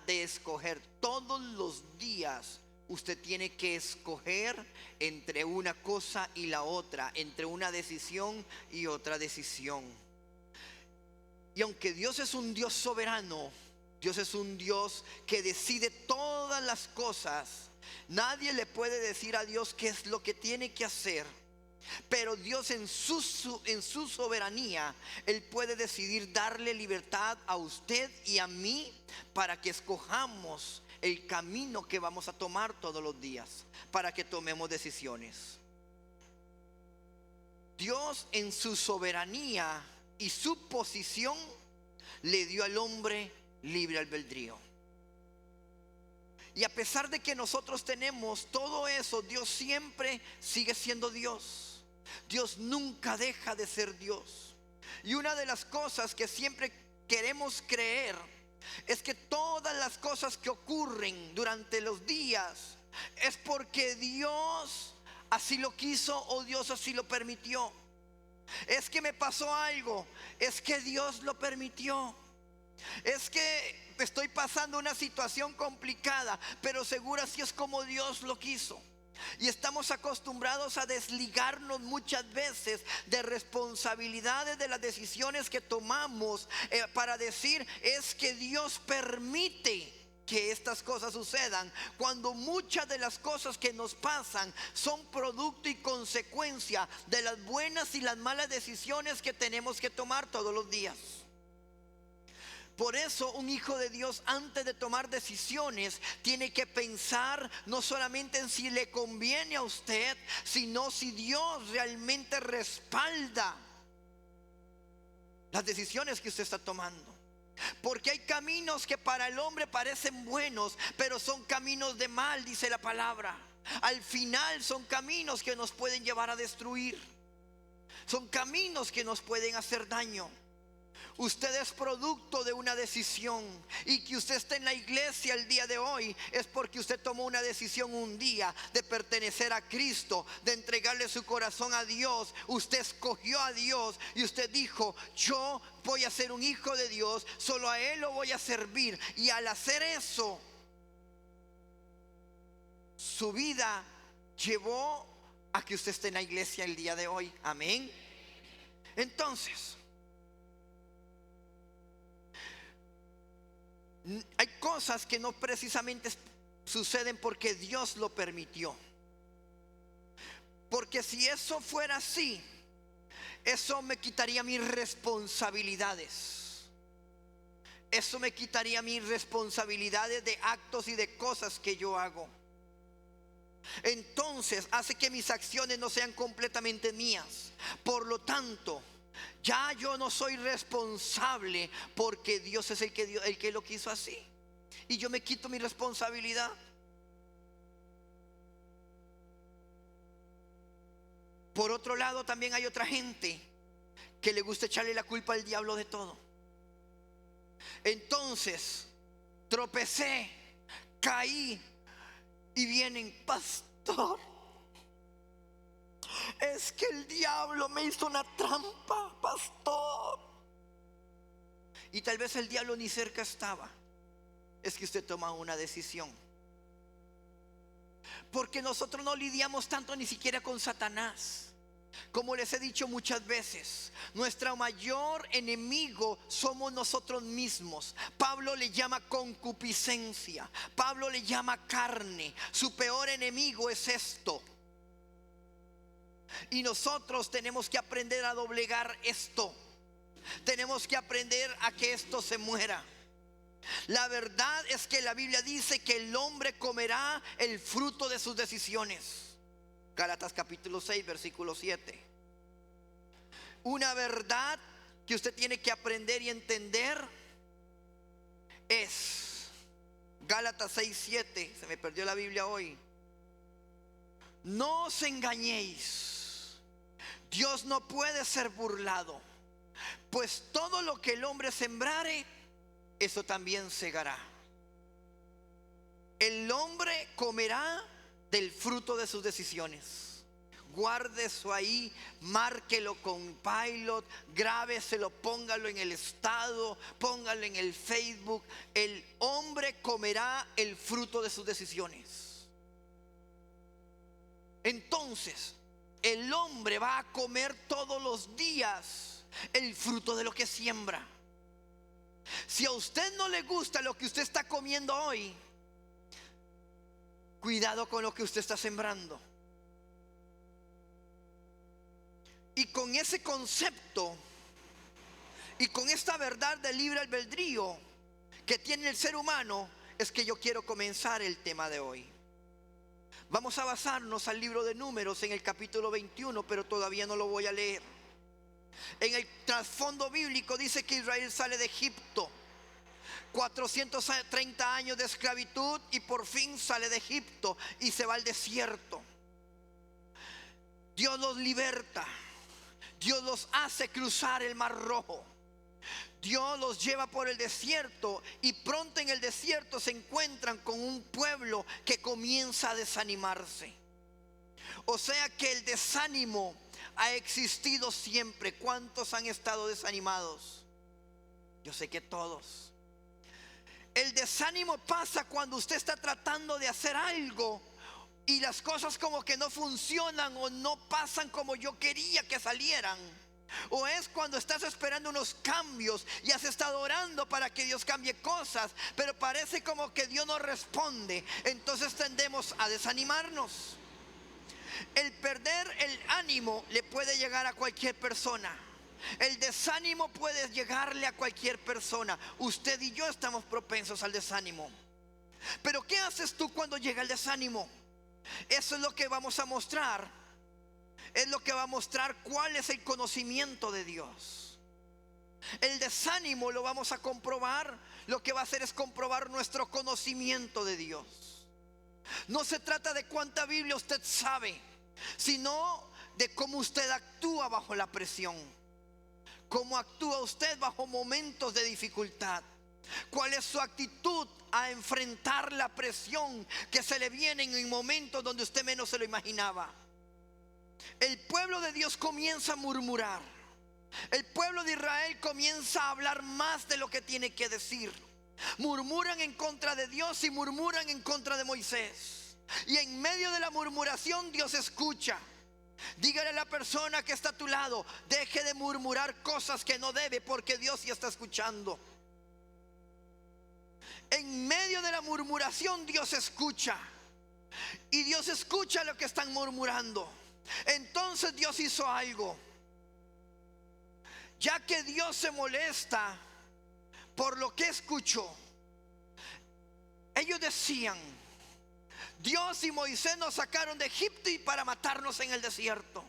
de escoger. Todos los días usted tiene que escoger entre una cosa y la otra, entre una decisión y otra decisión. Y aunque Dios es un Dios soberano, Dios es un Dios que decide todas las cosas, nadie le puede decir a Dios qué es lo que tiene que hacer. Pero Dios en su soberanía, Él puede decidir darle libertad a usted y a mí para que escojamos el camino que vamos a tomar todos los días, para que tomemos decisiones. Dios en su soberanía y su posición le dio al hombre libre albedrío. Y a pesar de que nosotros tenemos todo eso, Dios siempre sigue siendo Dios. Dios nunca deja de ser Dios. Y una de las cosas que siempre queremos creer es que todas las cosas que ocurren durante los días es porque Dios así lo quiso o Dios así lo permitió. Es que me pasó algo, es que Dios lo permitió. Es que estoy pasando una situación complicada, pero seguro así es como Dios lo quiso. Y estamos acostumbrados a desligarnos muchas veces de responsabilidades de las decisiones que tomamos, para decir es que Dios permite que estas cosas sucedan, cuando muchas de las cosas que nos pasan son producto y consecuencia de las buenas y las malas decisiones que tenemos que tomar todos los días. Por eso un hijo de Dios, antes de tomar decisiones, tiene que pensar no solamente en si le conviene a usted, sino si Dios realmente respalda las decisiones que usted está tomando. Porque hay caminos que para el hombre parecen buenos, pero son caminos de mal, dice la palabra. Al final son caminos que nos pueden llevar a destruir. Son caminos que nos pueden hacer daño. Usted es producto de una decisión, y que usted esté en la iglesia el día de hoy es porque usted tomó una decisión un día de pertenecer a Cristo, de entregarle su corazón a Dios. Usted escogió a Dios y usted dijo: yo voy a ser un hijo de Dios, solo a Él lo voy a servir. Y al hacer eso, su vida llevó a que usted esté en la iglesia el día de hoy. Amén. Entonces, hay cosas que no precisamente suceden porque Dios lo permitió. Porque si eso fuera así, eso me quitaría mis responsabilidades. Eso me quitaría mis responsabilidades de actos y de cosas que yo hago. Entonces hace que mis acciones no sean completamente mías. Por lo tanto, ya yo no soy responsable, porque Dios es el que lo quiso así. Y yo me quito mi responsabilidad. Por otro lado, también hay otra gente que le gusta echarle la culpa al diablo de todo. Entonces, tropecé, caí, y vienen: pastor, es que el diablo me hizo una trampa, pastor. Y tal vez el diablo ni cerca estaba. Es que usted toma una decisión. Porque nosotros no lidiamos tanto ni siquiera con Satanás. Como les he dicho muchas veces, nuestro mayor enemigo somos nosotros mismos. Pablo le llama concupiscencia, Pablo le llama carne. Su peor enemigo es esto. Y nosotros tenemos que aprender a doblegar esto. Tenemos que aprender a que esto se muera. La verdad es que la Biblia dice que el hombre comerá el fruto de sus decisiones. Gálatas capítulo 6 versículo 7. Una verdad que usted tiene que aprender y entender es Gálatas 6:7. Se me perdió la Biblia hoy. No os engañéis, Dios no puede ser burlado, pues todo lo que el hombre sembrare, eso también segará. El hombre comerá del fruto de sus decisiones. guarde eso ahí, márquelo con Pilot, grábeselo, póngalo en el estado, póngalo en el Facebook. El hombre comerá el fruto de sus decisiones. Entonces, el hombre va a comer todos los días el fruto de lo que siembra. Si a usted no le gusta lo que usted está comiendo hoy, cuidado con lo que usted está sembrando. Y con ese concepto y con esta verdad del libre albedrío que tiene el ser humano, es que yo quiero comenzar el tema de hoy. Vamos a basarnos al libro de Números en el capítulo 21, pero todavía no lo voy a leer. En el trasfondo bíblico dice que Israel sale de Egipto, 430 años de esclavitud, y por fin sale de Egipto y se va al desierto. Dios los liberta, Dios los hace cruzar el Mar Rojo, Dios los lleva por el desierto, y pronto en el desierto se encuentran con un pueblo que comienza a desanimarse. O sea que el desánimo ha existido siempre. ¿Cuántos han estado desanimados? Yo sé que todos. El desánimo pasa cuando usted está tratando de hacer algo y las cosas como que no funcionan o no pasan como yo quería que salieran. O es cuando estás esperando unos cambios y has estado orando para que Dios cambie cosas, pero parece como que Dios no responde. Entonces tendemos a desanimarnos. El perder el ánimo le puede llegar a cualquier persona. El desánimo puede llegarle a cualquier persona. Usted y yo estamos propensos al desánimo. Pero ¿qué haces tú cuando llega el desánimo? Eso es lo que vamos a mostrar. Es lo que va a mostrar cuál es el conocimiento de Dios. El desánimo lo vamos a comprobar. Lo que va a hacer es comprobar nuestro conocimiento de Dios. No se trata de cuánta Biblia usted sabe, sino de cómo usted actúa bajo la presión. Cómo actúa usted bajo momentos de dificultad. ¿Cuál es su actitud a enfrentar la presión que se le viene en momentos donde usted menos se lo imaginaba? El pueblo de Dios comienza a murmurar. El pueblo de Israel comienza a hablar más de lo que tiene que decir. Murmuran en contra de Dios y murmuran en contra de Moisés. Y en medio de la murmuración Dios escucha. Dígale a la persona que está a tu lado: deje de murmurar cosas que no debe, porque Dios sí está escuchando. En medio de la murmuración Dios escucha. Y Dios escucha lo que están murmurando. Entonces Dios hizo algo. Ya que Dios se molesta por lo que escuchó, ellos decían: Dios y Moisés nos sacaron de Egipto y para matarnos en el desierto.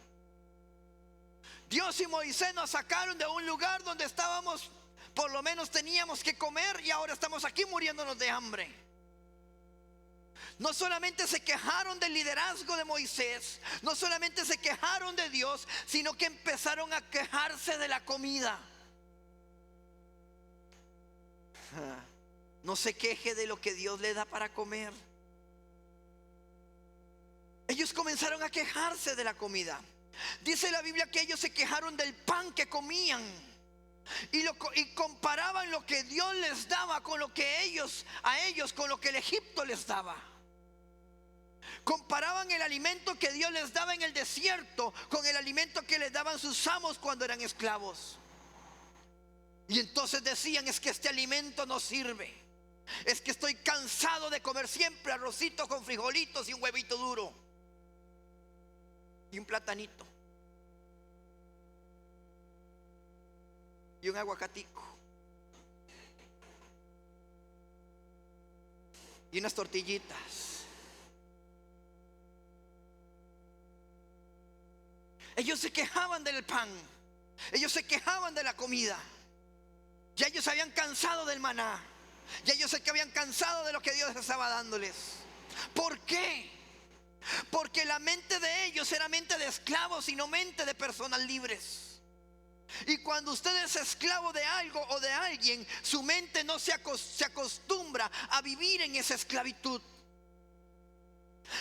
Dios y Moisés nos sacaron de un lugar donde estábamos, por lo menos teníamos que comer, y ahora estamos aquí muriéndonos de hambre. No solamente se quejaron del liderazgo de Moisés, no solamente se quejaron de Dios, sino que empezaron a quejarse de la comida. No se queje de lo que Dios le da para comer. Ellos comenzaron a quejarse de la comida. Dice la Biblia que ellos se quejaron del pan que comían. Y comparaban lo que Dios les daba con lo que a ellos con lo que el Egipto les daba. Comparaban el alimento que Dios les daba en el desierto con el alimento que les daban sus amos cuando eran esclavos. Y entonces decían: es que este alimento no sirve. Es que estoy cansado de comer siempre arrocito con frijolitos y un huevito duro y un platanito y un aguacatico y unas tortillitas. Ellos se quejaban del pan. Ellos se quejaban de la comida. Ya ellos se habían cansado del maná. Ya ellos se habían cansado de lo que Dios estaba dándoles. ¿Por qué? Porque la mente de ellos era mente de esclavos y no mente de personas libres. Y cuando usted es esclavo de algo o de alguien, su mente no se acostumbra a vivir en esa esclavitud.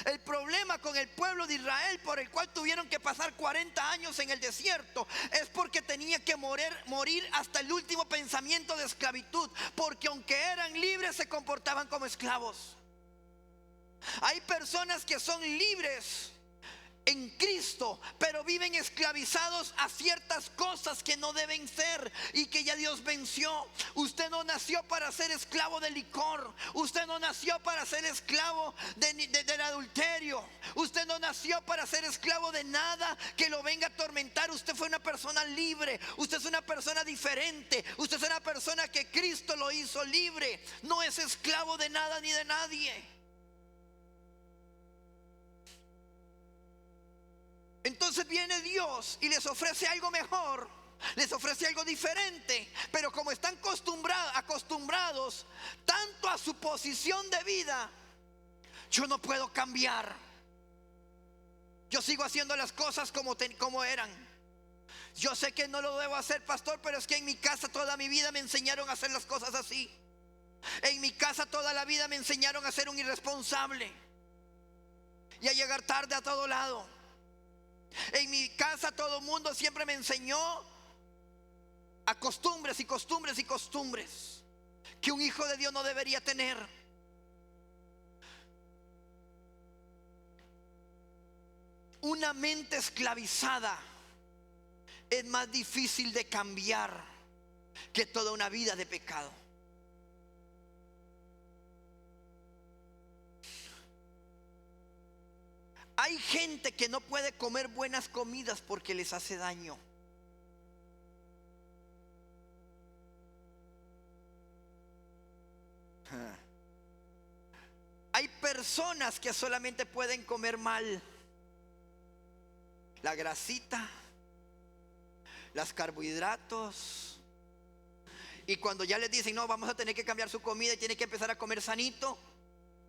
El problema con el pueblo de Israel, por el cual tuvieron que pasar 40 años en el desierto, es porque tenía que morir hasta el último pensamiento de esclavitud, porque aunque eran libres se comportaban como esclavos. Hay personas que son libres en Cristo, pero viven esclavizados a ciertas cosas que no deben ser y que ya Dios venció. Usted no nació para ser esclavo del licor. Usted no nació para ser esclavo del adulterio. Usted no nació para ser esclavo de nada que lo venga a atormentar. Usted fue una persona libre. Usted es una persona diferente. Usted es una persona que Cristo lo hizo libre. No es esclavo de nada ni de nadie. Entonces viene Dios y les ofrece algo mejor, les ofrece algo diferente, pero como están acostumbrados tanto a su posición de vida, yo no puedo cambiar. Yo sigo haciendo las cosas como eran. Yo sé que no lo debo hacer, pastor, pero es que en mi casa toda mi vida me enseñaron a hacer las cosas así. En mi casa toda la vida me enseñaron a ser un irresponsable y a llegar tarde a todo lado. En mi casa todo el mundo siempre me enseñó a costumbres y costumbres y costumbres que un hijo de Dios no debería tener. Una mente esclavizada es más difícil de cambiar que toda una vida de pecado. Hay gente que no puede comer buenas comidas porque les hace daño. Hay personas que solamente pueden comer mal. La grasita, los carbohidratos. Y cuando ya les dicen, no, vamos a tener que cambiar su comida y tiene que empezar a comer sanito,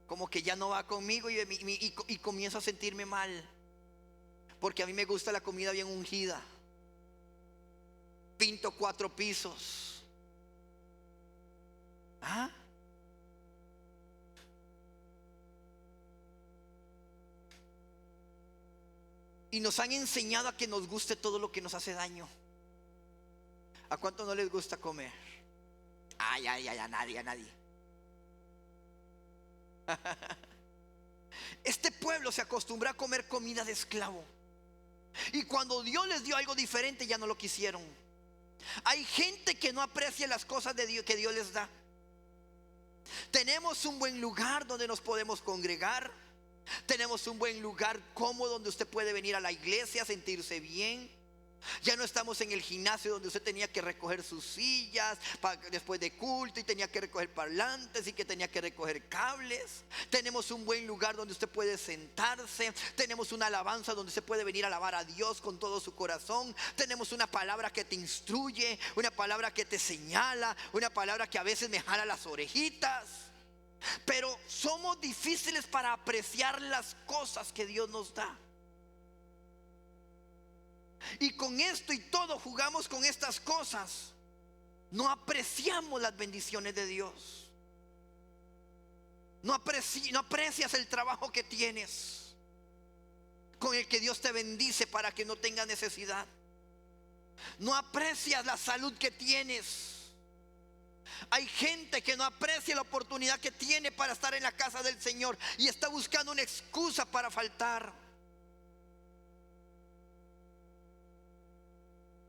como que ya no va conmigo y comienzo a sentirme mal. Porque a mí me gusta la comida bien ungida. Pinto 4 pisos. ¿Ah? Y nos han enseñado a que nos guste todo lo que nos hace daño. ¿A cuánto no les gusta comer? Ay, a nadie. Este pueblo se acostumbró a comer comida de esclavo. Y cuando Dios les dio algo diferente, ya no lo quisieron. Hay gente que no aprecia las cosas de Dios que Dios les da. Tenemos un buen lugar donde nos podemos congregar. Tenemos un buen lugar cómodo donde usted puede venir a la iglesia, sentirse bien. Ya no estamos en el gimnasio donde usted tenía que recoger sus sillas después de culto y tenía que recoger parlantes y que tenía que recoger cables. Tenemos un buen lugar donde usted puede sentarse. Tenemos una alabanza donde usted puede venir a alabar a Dios con todo su corazón. Tenemos una palabra que te instruye, una palabra que te señala, una palabra que a veces me jala las orejitas. Pero somos difíciles para apreciar las cosas que Dios nos da. Y con esto y todo jugamos con estas cosas. No apreciamos las bendiciones de Dios. No aprecias el trabajo que tienes, con el que Dios te bendice para que no tengas necesidad. No aprecias la salud que tienes. Hay gente que no aprecia la oportunidad que tiene para estar en la casa del Señor y está buscando una excusa para faltar.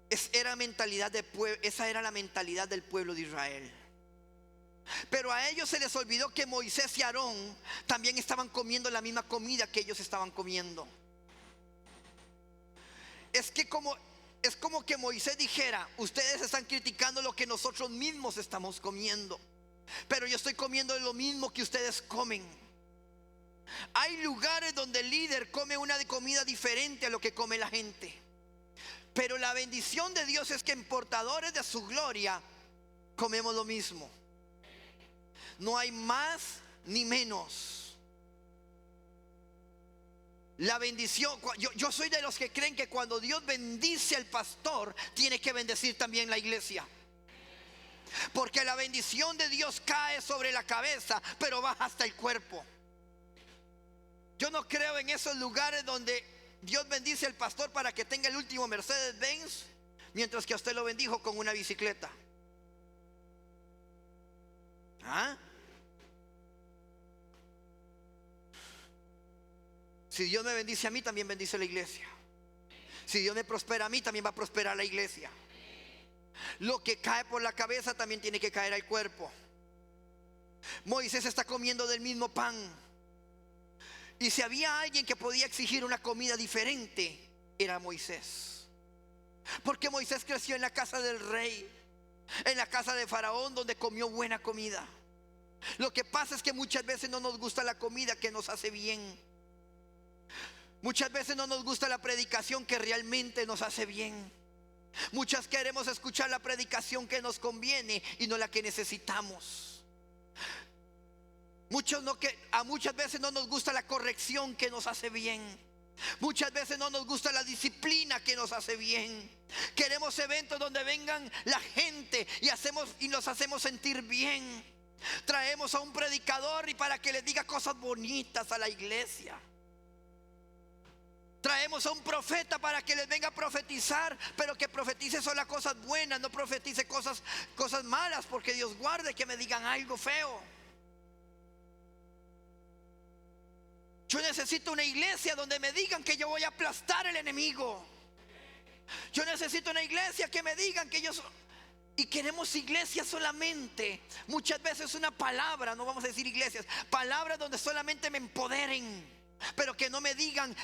Esa era la mentalidad del pueblo de Israel. Pero a ellos se les olvidó que Moisés y Aarón también estaban comiendo la misma comida que ellos estaban comiendo. Es como que Moisés dijera: ustedes están criticando lo que nosotros mismos estamos comiendo, pero yo estoy comiendo lo mismo que ustedes comen. Hay lugares donde el líder come una comida diferente a lo que come la gente. Pero la bendición de Dios es que en portadores de su gloria comemos lo mismo. No hay más ni menos. La bendición, yo soy de los que creen que cuando Dios bendice al pastor, tiene que bendecir también la iglesia. Porque la bendición de Dios cae sobre la cabeza, pero baja hasta el cuerpo. Yo no creo en esos lugares donde Dios bendice al pastor para que tenga el último Mercedes-Benz, mientras que a usted lo bendijo con una bicicleta. ¿Ah? Si Dios me bendice a mí, también bendice a la iglesia. Si Dios me prospera a mí, también va a prosperar la iglesia. Lo que cae por la cabeza también tiene que caer al cuerpo. Moisés está comiendo del mismo pan. Y si había alguien que podía exigir una comida diferente, era Moisés. Porque Moisés creció en la casa del rey, en la casa de Faraón, donde comió buena comida. Lo que pasa es que muchas veces no nos gusta la comida que nos hace bien. Muchas veces no nos gusta la predicación que realmente nos hace bien. Muchas queremos escuchar la predicación que nos conviene y no la que necesitamos. Muchas veces no nos gusta la corrección que nos hace bien. Muchas veces no nos gusta la disciplina que nos hace bien. Queremos eventos donde vengan la gente y nos hacemos sentir bien. Traemos a un predicador y para que les diga cosas bonitas a la iglesia. Traemos a un profeta para que les venga a profetizar, pero que profetice solo cosas buenas, no profetice cosas malas, porque Dios guarde que me digan algo feo. Yo necesito una iglesia donde me digan que yo voy a aplastar al enemigo. Yo necesito una iglesia que me digan que yo y queremos iglesias solamente. Muchas veces una palabra, no vamos a decir iglesias, palabras donde solamente me empoderen, pero que no me digan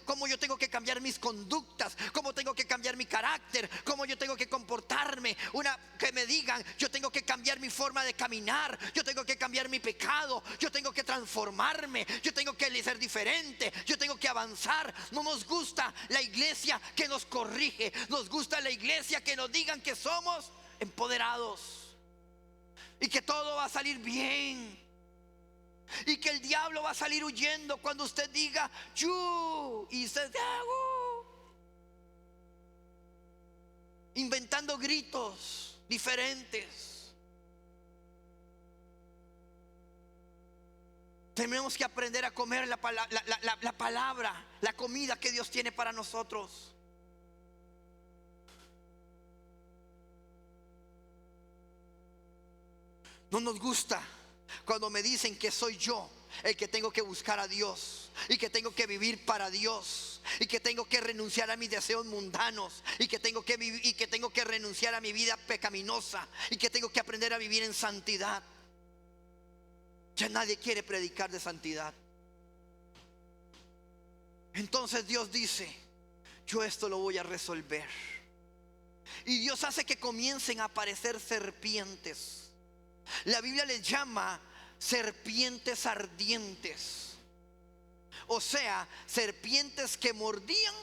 cómo yo tengo que cambiar mis conductas, cómo tengo que cambiar mi carácter, cómo yo tengo que comportarme. Que me digan, yo tengo que cambiar mi forma de caminar, yo tengo que cambiar mi pecado, yo tengo que transformarme, yo tengo que ser diferente, yo tengo que avanzar. No nos gusta la iglesia que nos corrige, nos gusta la iglesia que nos digan que somos empoderados y que todo va a salir bien. Y que el diablo va a salir huyendo cuando usted diga yo y usted inventando gritos diferentes. Tenemos que aprender a comer la palabra, la comida que Dios tiene para nosotros. No nos gusta cuando me dicen que soy yo el que tengo que buscar a Dios y que tengo que vivir para Dios y que tengo que renunciar a mis deseos mundanos y que tengo que vivir, y que tengo que renunciar a mi vida pecaminosa y que tengo que aprender a vivir en santidad. Ya nadie quiere predicar de santidad. Entonces Dios dice, yo esto lo voy a resolver. Y Dios hace que comiencen a aparecer serpientes. La Biblia les llama serpientes ardientes. O sea, serpientes que mordían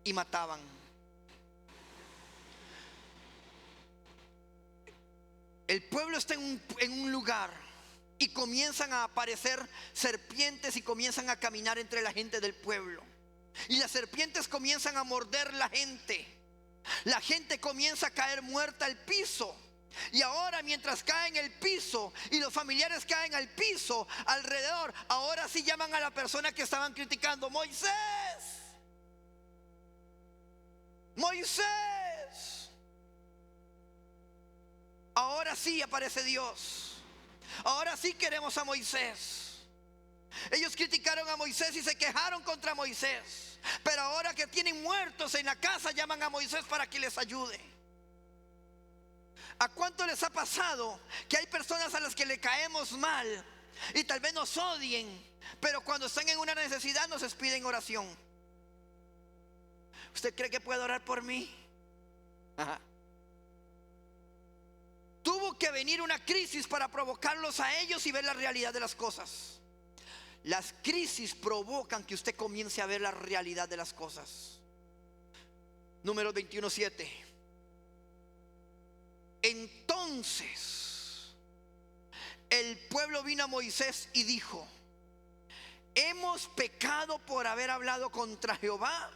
y mataban. El pueblo está en un lugar y comienzan a aparecer serpientes y comienzan a caminar entre la gente del pueblo. Y las serpientes comienzan a morder la gente. La gente comienza a caer muerta al piso. Y ahora mientras caen en el piso y los familiares caen al piso alrededor, ahora sí llaman a la persona que estaban criticando: Moisés, Moisés. Ahora sí aparece Dios. Ahora sí queremos a Moisés. Ellos criticaron a Moisés y se quejaron contra Moisés, pero ahora que tienen muertos en la casa, llaman a Moisés para que les ayude. ¿A cuánto les ha pasado que hay personas a las que le caemos mal y tal vez nos odien, pero cuando están en una necesidad nos piden oración? ¿Usted cree que puede orar por mí? Ajá. Tuvo que venir una crisis para provocarlos a ellos y ver la realidad de las cosas. Las crisis provocan que usted comience a ver la realidad de las cosas. Números 21:7. Entonces el pueblo vino a Moisés y dijo: hemos pecado por haber hablado contra Jehová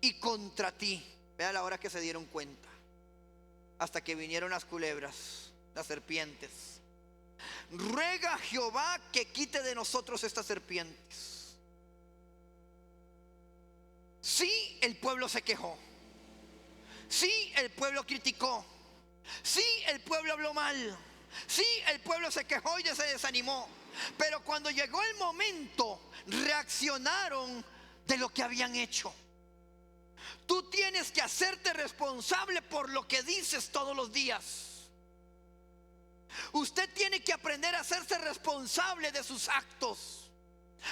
y contra ti. Vea la hora que se dieron cuenta. Hasta que vinieron las culebras, las serpientes. Ruega a Jehová que quite de nosotros estas serpientes. Sí, el pueblo se quejó. Sí, el pueblo criticó. Sí, el pueblo habló mal. Sí, el pueblo se quejó y se desanimó. Pero cuando llegó el momento, reaccionaron de lo que habían hecho. Tú tienes que hacerte responsable por lo que dices todos los días. Usted tiene que aprender a hacerse responsable de sus actos.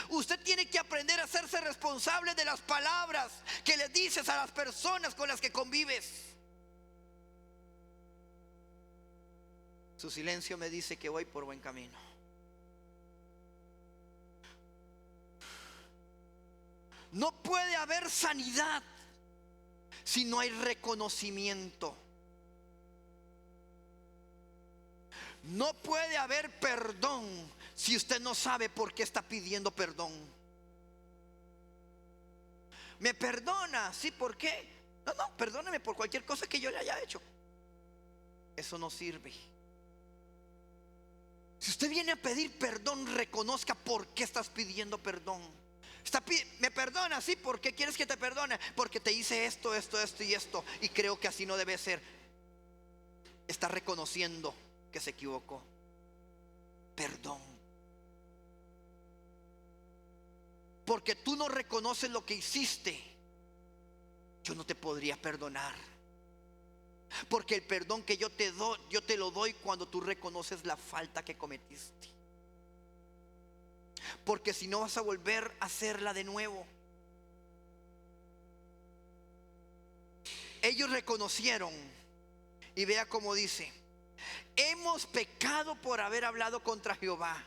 Usted tiene que aprender a hacerse responsable de las palabras que le dices a las personas con las que convives. Su silencio me dice que voy por buen camino. No puede haber sanidad si no hay reconocimiento. No puede haber perdón si usted no sabe por qué está pidiendo perdón. ¿Me perdona? Sí, ¿por qué? No, perdóneme por cualquier cosa que yo le haya hecho. Eso no sirve. Si usted viene a pedir perdón, reconozca por qué estás pidiendo perdón. ¿Me perdona? Sí, ¿por qué quieres que te perdone? Porque te hice esto y esto, y creo que así no debe ser. Está reconociendo que se equivocó. Perdón. Porque tú no reconoces lo que hiciste, yo no te podría perdonar. Porque el perdón que yo te doy, yo te lo doy cuando tú reconoces la falta que cometiste. Porque si no vas a volver a hacerla de nuevo. Ellos reconocieron, y vea cómo dice: hemos pecado por haber hablado contra Jehová,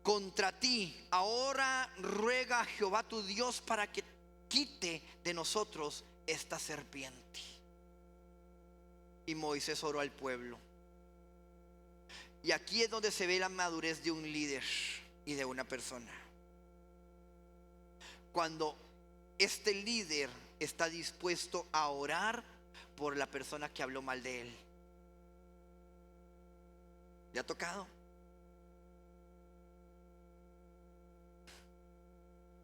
contra ti. Ahora ruega a Jehová tu Dios para que quite de nosotros esta serpiente. Y Moisés oró al pueblo. Y aquí es donde se ve la madurez de un líder y de una persona. Cuando este líder está dispuesto a orar por la persona que habló mal de él. ¿Le ha tocado?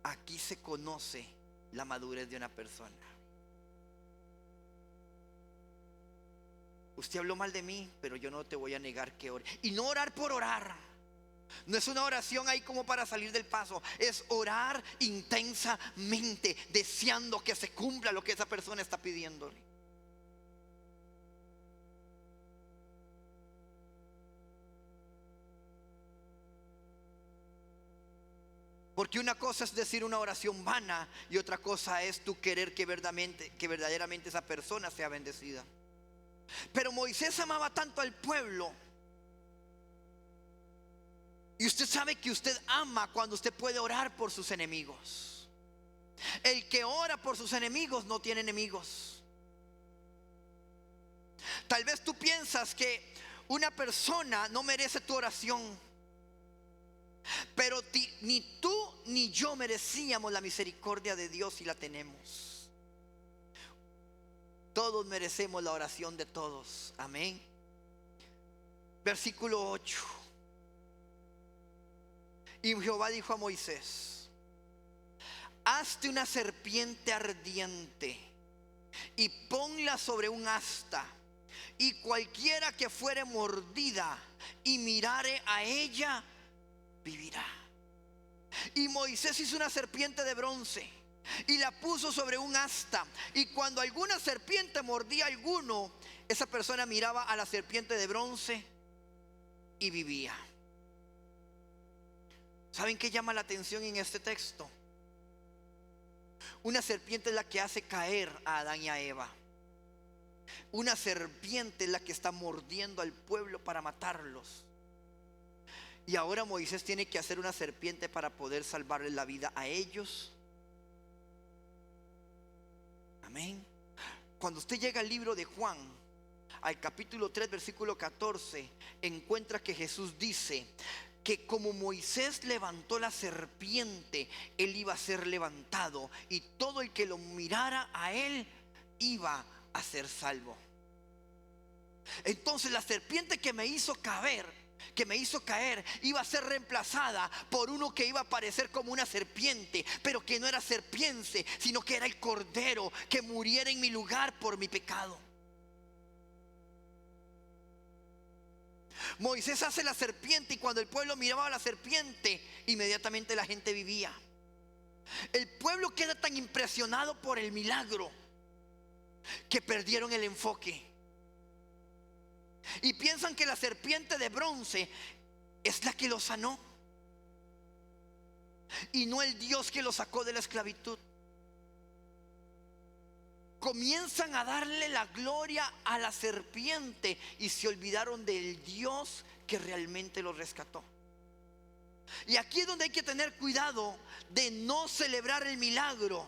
Aquí se conoce la madurez de una persona. Usted habló mal de mí, pero yo no te voy a negar que ore. Y no orar por orar. No es una oración ahí como para salir del paso. Es orar intensamente, deseando que se cumpla lo que esa persona está pidiéndole. Porque una cosa es decir una oración vana, y otra cosa es tú querer que verdaderamente esa persona sea bendecida. Pero Moisés amaba tanto al pueblo. Y usted sabe que usted ama cuando usted puede orar por sus enemigos. El que ora por sus enemigos no tiene enemigos. Tal vez tú piensas que una persona no merece tu oración, pero ni tú ni yo merecíamos la misericordia de Dios, y la tenemos. Todos merecemos la oración de todos. Amén. Versículo 8. Y Jehová dijo a Moisés: hazte una serpiente ardiente y ponla sobre un asta, y cualquiera que fuere mordida y mirare a ella vivirá. Y Moisés hizo una serpiente de bronce y la puso sobre un asta, y cuando alguna serpiente mordía a alguno, esa persona miraba a la serpiente de bronce y vivía. ¿Saben qué llama la atención en este texto? Una serpiente es la que hace caer a Adán y a Eva. Una serpiente es la que está mordiendo al pueblo para matarlos. Y ahora Moisés tiene que hacer una serpiente para poder salvarles la vida a ellos. Amén. Cuando usted llega al libro de Juan, al capítulo 3, versículo 14, encuentra que Jesús dice que como Moisés levantó la serpiente, él iba a ser levantado, y todo el que lo mirara a él iba a ser salvo. Entonces la serpiente que me hizo caer que me hizo caer iba a ser reemplazada por uno que iba a parecer como una serpiente, pero que no era serpiente, sino que era el cordero que muriera en mi lugar por mi pecado. Moisés hace la serpiente, y cuando el pueblo miraba a la serpiente, inmediatamente la gente vivía. El pueblo queda tan impresionado por el milagro que perdieron el enfoque y piensan que la serpiente de bronce es la que los sanó y no el Dios que los sacó de la esclavitud. Comienzan a darle la gloria a la serpiente y se olvidaron del Dios que realmente los rescató. Y aquí es donde hay que tener cuidado de no celebrar el milagro,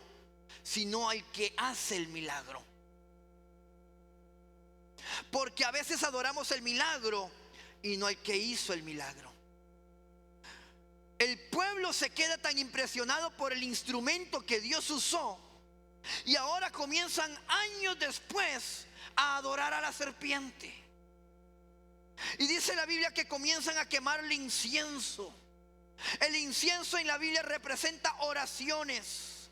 sino al que hace el milagro. Porque a veces adoramos el milagro y no al que hizo el milagro. El pueblo se queda tan impresionado por el instrumento que Dios usó, y ahora comienzan años después a adorar a la serpiente. Y dice la Biblia que comienzan a quemarle incienso. El incienso en la Biblia representa oraciones.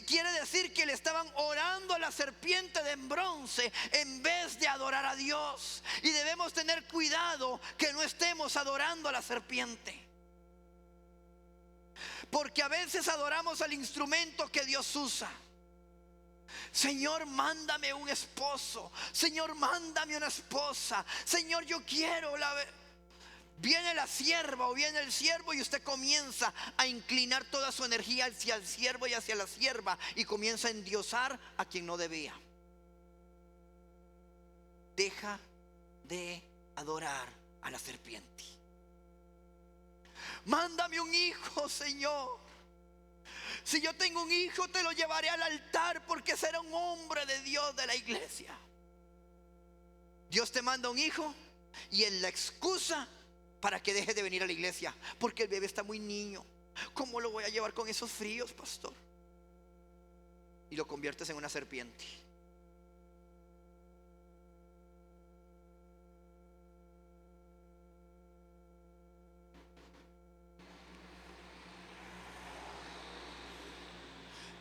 Quiere decir que le estaban orando a la serpiente de bronce en vez de adorar a Dios. Y debemos tener cuidado que no estemos adorando a la serpiente, porque a veces adoramos al instrumento que Dios usa. Señor, mándame un esposo. Señor, mándame una esposa. Señor, yo quiero Viene la sierva o viene el siervo y usted comienza a inclinar toda su energía hacia el siervo y hacia la sierva, y comienza a endiosar a quien no debía. Deja de adorar a la serpiente. Mándame un hijo, Señor. Si yo tengo un hijo, te lo llevaré al altar, porque será un hombre de Dios de la iglesia. Dios te manda un hijo y es la excusa para que deje de venir a la iglesia, porque el bebé está muy niño. ¿Cómo lo voy a llevar con esos fríos, pastor? Y lo conviertes en una serpiente.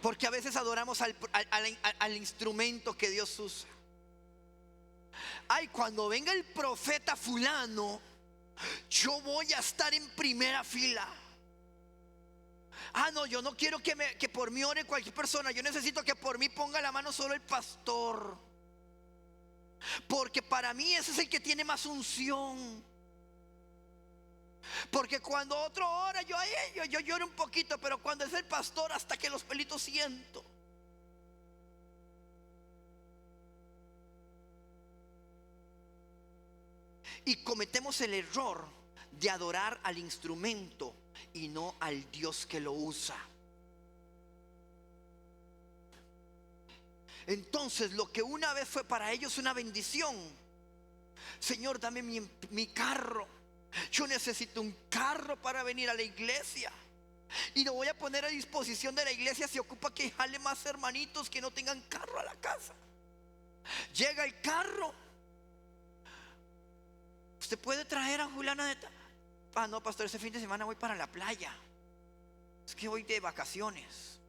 Porque a veces adoramos al instrumento que Dios usa. Ay, cuando venga el profeta fulano, yo voy a estar en primera fila. Ah, no, yo no quiero que por mí ore cualquier persona. Yo necesito que por mí ponga la mano solo el pastor, porque para mí ese es el que tiene más unción. Porque cuando otro ora, yo lloro un poquito, pero cuando es el pastor, hasta que los pelitos siento. Y cometemos el error de adorar al instrumento y no al Dios que lo usa. Entonces, lo que una vez fue para ellos una bendición: Señor, dame mi carro. Yo necesito un carro para venir a la iglesia, y lo voy a poner a disposición de la iglesia. Se ocupa que jale más hermanitos que no tengan carro a la casa. Llega el carro. Usted puede traer a Juliana de... Ah, no, pastor, ese fin de semana voy para la playa. Es que voy de vacaciones.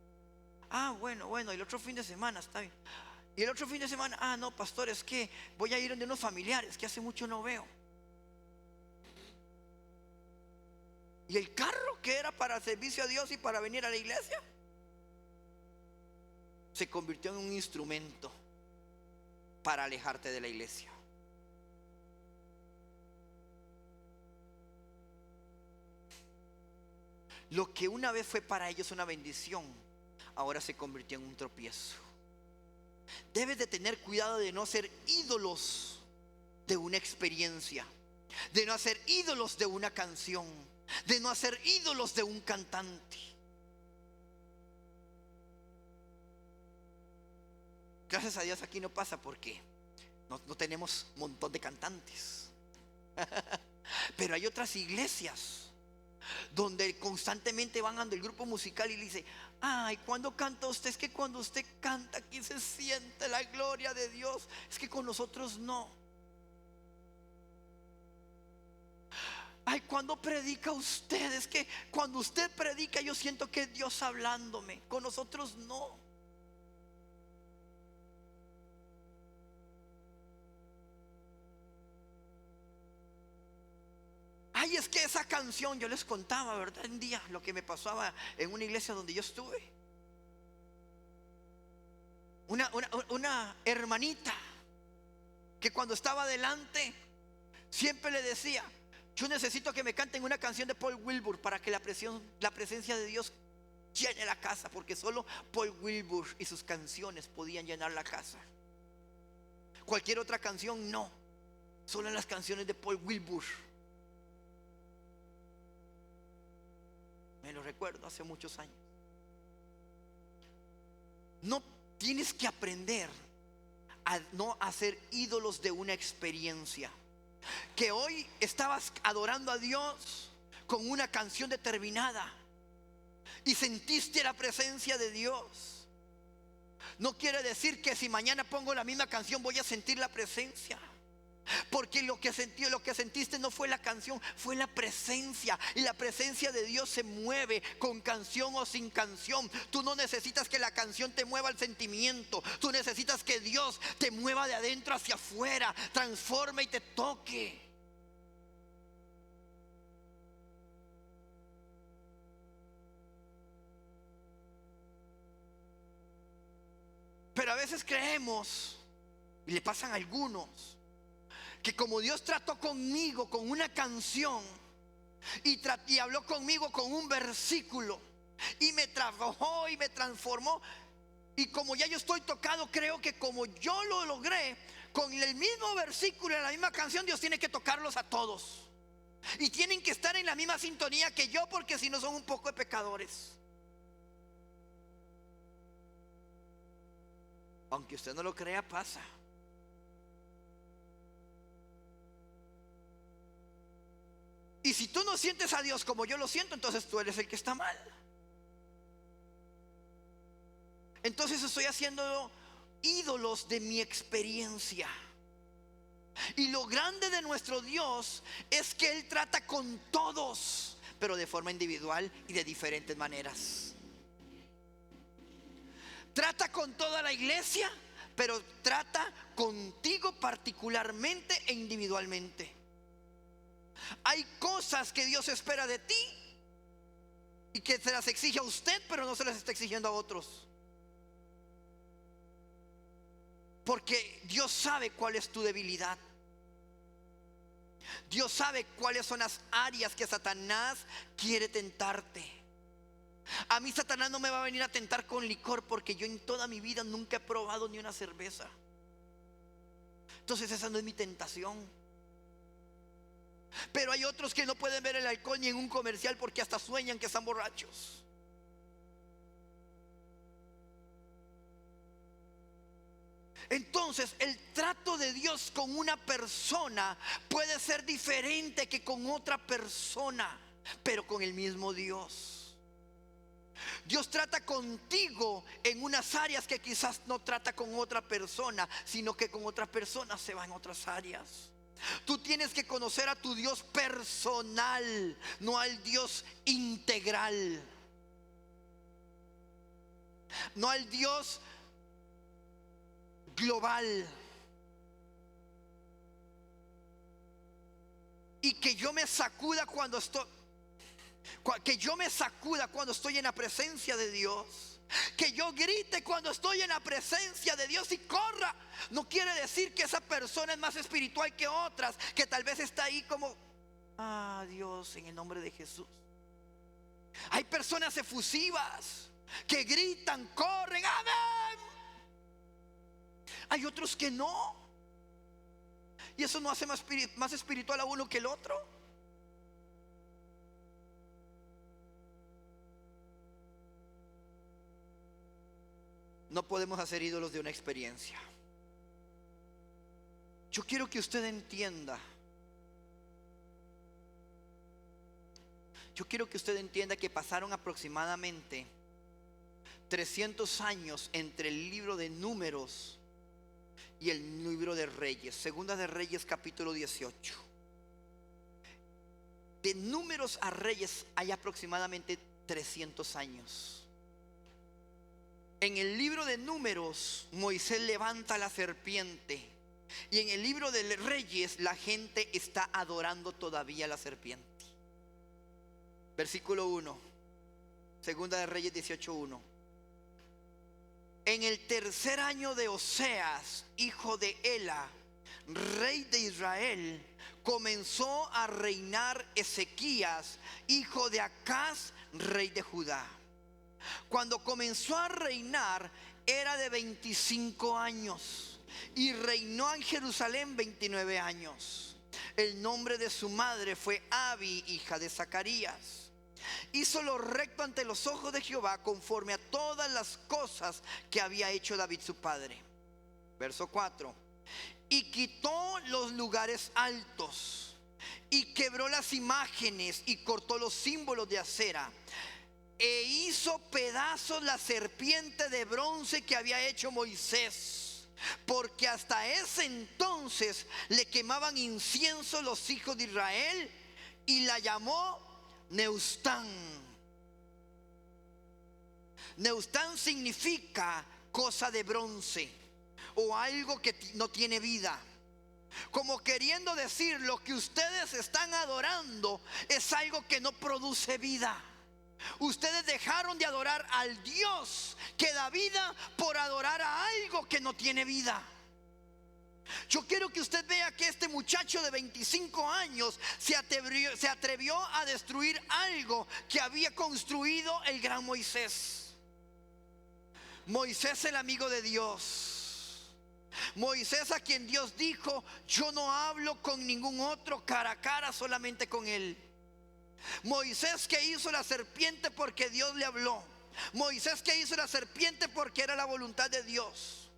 Ah, bueno, y el otro fin de semana está bien. Y el otro fin de semana, ah, no, pastor, es que voy a ir donde unos familiares que hace mucho no veo. Y el carro que era para servicio a Dios y para venir a la iglesia, se convirtió en un instrumento para alejarte de la iglesia. Lo que una vez fue para ellos una bendición, ahora se convirtió en un tropiezo. Debes de tener cuidado de no ser ídolos de una experiencia, de no hacer ídolos de una canción, de no hacer ídolos de un cantante. Gracias a Dios aquí no pasa, porque no tenemos un montón de cantantes. Pero hay otras iglesias donde constantemente van ante el grupo musical y le dice: ay, ¿cuándo canta usted? Es que cuando usted canta aquí se siente la gloria de Dios. Es que con nosotros no. Ay, cuando predica usted, es que cuando usted predica yo siento que es Dios hablándome. Con nosotros no. Ay, es que esa canción, yo les contaba, ¿verdad? Un día lo que me pasaba en una iglesia donde yo estuve. Una hermanita que cuando estaba adelante siempre le decía: yo necesito que me canten una canción de Paul Wilbur para que la presencia de Dios llene la casa, porque solo Paul Wilbur y sus canciones podían llenar la casa. Cualquier otra canción no, solo las canciones de Paul Wilbur. Me lo recuerdo hace muchos años. No tienes que aprender a no hacer ídolos de una experiencia. Que hoy estabas adorando a Dios con una canción determinada y sentiste la presencia de Dios. No quiere decir que si mañana pongo la misma canción voy a sentir la presencia. Porque lo que sentiste no fue la canción, fue la presencia. Y la presencia de Dios se mueve con canción o sin canción. Tú no necesitas que la canción te mueva el sentimiento. Tú necesitas que Dios te mueva de adentro hacia afuera, transforme y te toque. Pero a veces creemos, y le pasan a algunos, que como Dios trató conmigo con una canción y habló conmigo con un versículo y me trabajó y me transformó, y como ya yo estoy tocado, creo que como yo lo logré con el mismo versículo y la misma canción, Dios tiene que tocarlos a todos y tienen que estar en la misma sintonía que yo, porque si no son un poco de pecadores. Aunque usted no lo crea, pasa. Y si tú no sientes a Dios como yo lo siento, entonces tú eres el que está mal. Entonces estoy haciendo ídolos de mi experiencia. Y lo grande de nuestro Dios es que Él trata con todos, pero de forma individual y de diferentes maneras. Trata con toda la iglesia, pero trata contigo particularmente e individualmente. Hay cosas que Dios espera de ti y que se las exige a usted, pero no se las está exigiendo a otros. Porque Dios sabe cuál es tu debilidad. Dios sabe cuáles son las áreas que Satanás quiere tentarte. A mí Satanás no me va a venir a tentar con licor, porque yo en toda mi vida nunca he probado ni una cerveza. Entonces esa no es mi tentación. Pero hay otros que no pueden ver el alcohol ni en un comercial porque hasta sueñan que están borrachos. Entonces el trato de Dios con una persona puede ser diferente que con otra persona, pero con el mismo Dios. Dios trata contigo en unas áreas que quizás no trata con otra persona, sino que con otra persona se va en otras áreas. Tú tienes que conocer a tu Dios personal, no al Dios integral, no al Dios global. Y que yo me sacuda cuando estoy en la presencia de Dios. Que yo grite cuando estoy en la presencia de Dios y corra. No quiere decir que esa persona es más espiritual que otras, que tal vez está ahí como: ah, Dios, en el nombre de Jesús. Hay personas efusivas que gritan, corren, amén. Hay otros que no. Y eso no hace más espiritual a uno que el otro. No podemos hacer ídolos de una experiencia. Yo quiero que usted entienda. Yo quiero que usted entienda que pasaron aproximadamente 300 años entre el libro de Números y el libro de Reyes. Segunda de Reyes, capítulo 18. de Números a Reyes hay aproximadamente 300 años. En el libro de Números, Moisés levanta la serpiente. Y en el libro de Reyes, la gente está adorando todavía la serpiente. Versículo 1, Segunda de Reyes 18:1. En el tercer año de Oseas, hijo de Ela, rey de Israel, comenzó a reinar Ezequías, hijo de Acaz, rey de Judá. Cuando comenzó a reinar era de 25 años y reinó en Jerusalén 29 años. El nombre de su madre fue Abi, hija de Zacarías. Hizo lo recto ante los ojos de Jehová, conforme a todas las cosas que había hecho David su padre. Verso 4. Y quitó los lugares altos, y quebró las imágenes, y cortó los símbolos de acera, e hizo pedazos la serpiente de bronce que había hecho Moisés, porque hasta ese entonces le quemaban incienso los hijos de Israel, y la llamó Neustán. Neustán significa cosa de bronce, o algo que no tiene vida. Como queriendo decir, lo que ustedes están adorando es algo que no produce vida. Ustedes dejaron de adorar al Dios que da vida por adorar a algo que no tiene vida. Yo quiero que usted vea que este muchacho de 25 años se atrevió a destruir algo que había construido el gran Moisés. Moisés, el amigo de Dios. Moisés, a quien Dios dijo: yo no hablo con ningún otro cara a cara, solamente con él. Moisés, que hizo la serpiente porque Dios le habló. Moisés, que hizo la serpiente porque era la voluntad de Dios.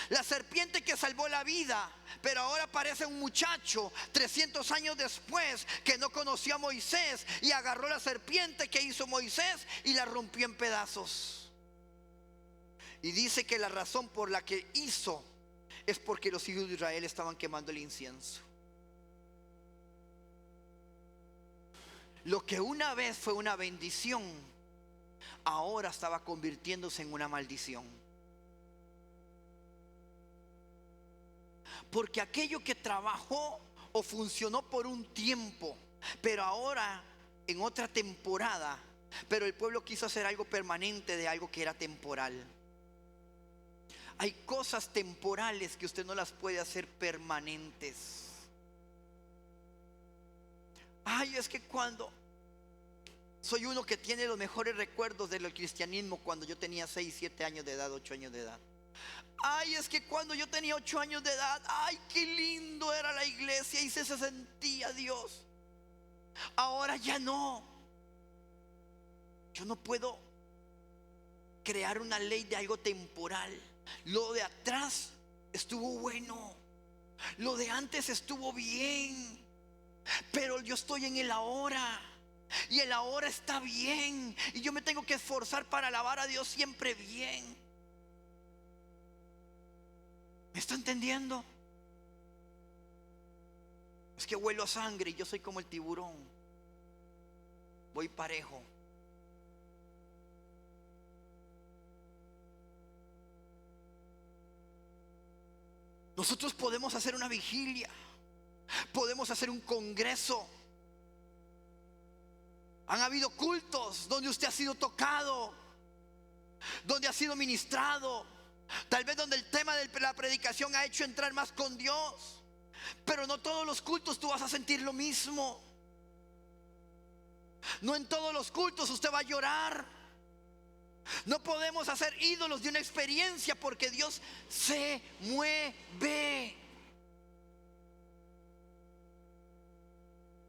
La serpiente que salvó la vida. Pero ahora aparece un muchacho 300 años después que no conoció a Moisés y agarró la serpiente que hizo Moisés y la rompió en pedazos. Y dice que la razón por la que hizo es porque los hijos de Israel estaban quemando el incienso. Lo que una vez fue una bendición, ahora estaba convirtiéndose en una maldición. Porque aquello que trabajó o funcionó por un tiempo, pero ahora en otra temporada, pero el pueblo quiso hacer algo permanente de algo que era temporal. Hay cosas temporales que usted no las puede hacer permanentes. Ay, es que cuando soy uno que tiene los mejores recuerdos del cristianismo, cuando yo tenía 6, 7 años de edad, 8 años de edad. Ay, es que cuando yo tenía 8 años de edad, ay, qué lindo era la iglesia y se sentía Dios. Ahora ya no. Yo no puedo crear una ley de algo temporal. Lo de atrás estuvo bueno, lo de antes estuvo bien, pero yo estoy en el ahora. Y el ahora está bien, y yo me tengo que esforzar para alabar a Dios siempre bien. ¿Me está entendiendo? Es que huelo a sangre y yo soy como el tiburón. Voy parejo. Nosotros podemos hacer una vigilia, podemos hacer un congreso. Han habido cultos donde usted ha sido tocado, donde ha sido ministrado, tal vez donde el tema de la predicación ha hecho entrar más con Dios. Pero no todos los cultos tú vas a sentir lo mismo. No en todos los cultos usted va a llorar. No podemos hacer ídolos de una experiencia, porque Dios se mueve.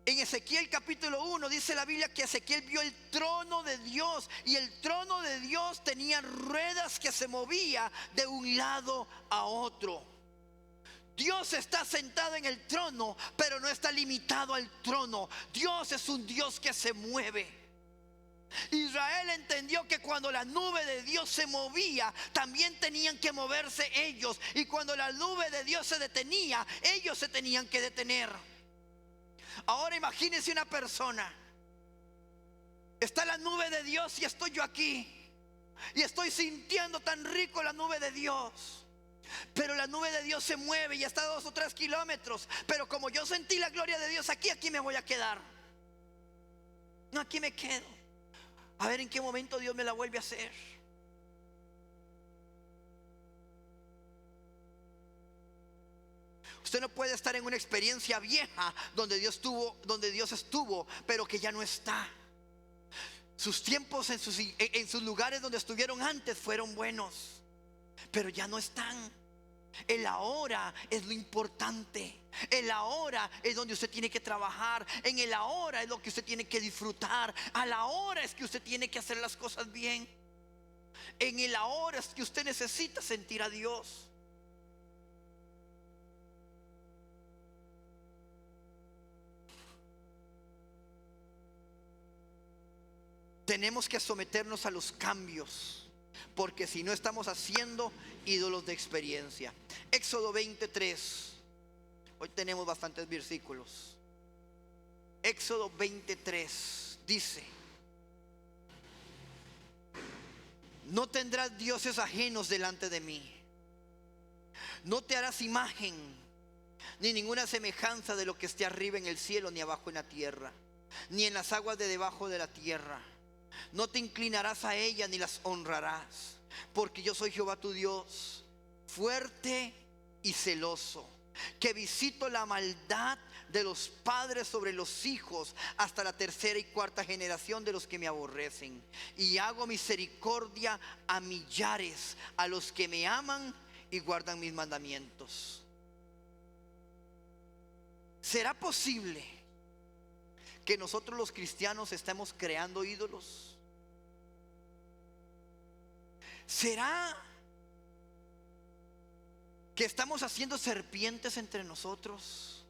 En Ezequiel capítulo 1 dice la Biblia que Ezequiel vio el trono de Dios, y el trono de Dios tenía ruedas que se movía de un lado a otro. Dios está sentado en el trono, pero no está limitado al trono. Dios es un Dios que se mueve. Israel entendió que cuando la nube de Dios se movía, también tenían que moverse ellos. Y cuando la nube de Dios se detenía, ellos se tenían que detener. Ahora imagínense una persona. Está la nube de Dios y estoy yo aquí. Y estoy sintiendo tan rico la nube de Dios. Pero la nube de Dios se mueve y está a 2 o 3 kilómetros. Pero como yo sentí la gloria de Dios aquí me voy a quedar. No, aquí me quedo. A ver en qué momento Dios me la vuelve a hacer. Usted no puede estar en una experiencia vieja donde Dios estuvo, pero que ya no está. Sus tiempos en sus lugares donde estuvieron antes fueron buenos, pero ya no están. El ahora es lo importante. El ahora es donde usted tiene que trabajar. En el ahora es lo que usted tiene que disfrutar. A la hora es que usted tiene que hacer las cosas bien. En el ahora es que usted necesita sentir a Dios. Tenemos que someternos a los cambios, porque si no estamos haciendo ídolos de experiencia. Éxodo 23. Hoy tenemos bastantes versículos. Éxodo 23 dice: no tendrás dioses ajenos delante de mí. No te harás imagen ni ninguna semejanza de lo que esté arriba en el cielo, ni abajo en la tierra, ni en las aguas de debajo de la tierra. No te inclinarás a ellas ni las honrarás, porque yo soy Jehová tu Dios, fuerte y celoso, que visito la maldad de los padres sobre los hijos hasta la 3ª y 4ª generación de los que me aborrecen, y hago misericordia a millares, a los que me aman y guardan mis mandamientos. ¿Será posible que nosotros los cristianos estemos creando ídolos? ¿Será que estamos haciendo serpientes entre nosotros?